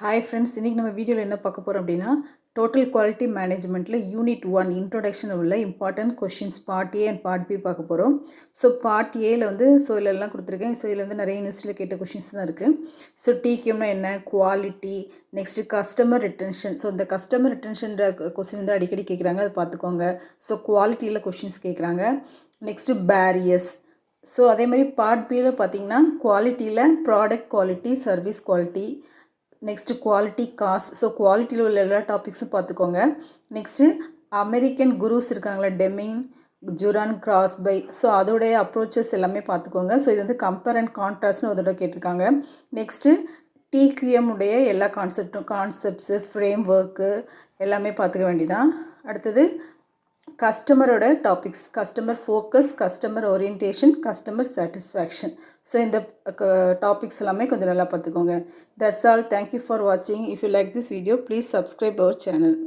Hi friends, இன்றைக்கி நம்ம வீடியோவில் என்ன பார்க்க போகிறோம் அப்படின்னா, டோட்டல் குவாலிட்டி மேனேஜ்மெண்ட்டில் யூனிட் 1 இன்ட்ரோடக்ஷன் உள்ள important questions part A and part B பார்க்க போகிறோம். ஸோ பார்ட் ஏல வந்து இதிலெல்லாம் கொடுத்துருக்கேன். ஸோ இதில் வந்து நிறைய யூனிவர்சிட்டியில் கேட்ட கொஷின்ஸ் தான் இருக்குது. ஸோ டிக்யூம்னா என்ன, quality, next customer retention. So இந்த கஸ்டமர் ரிட்டன்ஷன்ற கொஸ்டின் வந்து அடிக்கடி கேட்குறாங்க, அதை பார்த்துக்கோங்க. ஸோ குவாலிட்டியில் கொஷின்ஸ் கேட்குறாங்க. Next barriers. ஸோ அதே மாதிரி பார்ட் பியில் பார்த்தீங்கன்னா குவாலிட்டியில் product quality, service quality, next quality cost. So குவாலிட்டியில் உள்ள எல்லா டாபிக்ஸும் பார்த்துக்கோங்க. நெக்ஸ்ட்டு அமெரிக்கன் குரூஸ் இருக்காங்களா, டெமிங், ஜுரான், கிராஸ்பை. ஸோ அதோடைய அப்ரோச்சஸ் எல்லாமே பார்த்துக்கோங்க. ஸோ இது வந்து கம்பேர் அண்ட் கான்ட்ராஸ்ட்னு அதோட கேட்டிருக்காங்க. நெக்ஸ்ட்டு டிக்யூஎம் உடைய எல்லா கான்செப்ட்ஸு, ஃப்ரேம் ஒர்க்கு எல்லாமே பார்த்துக்க வேண்டியதான். அடுத்தது கஸ்டமரோட topics, customer focus, customer orientation, customer satisfaction. So இந்த டாபிக்ஸ் எல்லாமே கொஞ்சம் நல்லா பார்த்துக்கோங்க. That's all. தேங்க்யூ ஃபார் வாட்சிங். If you like this video, please subscribe our channel.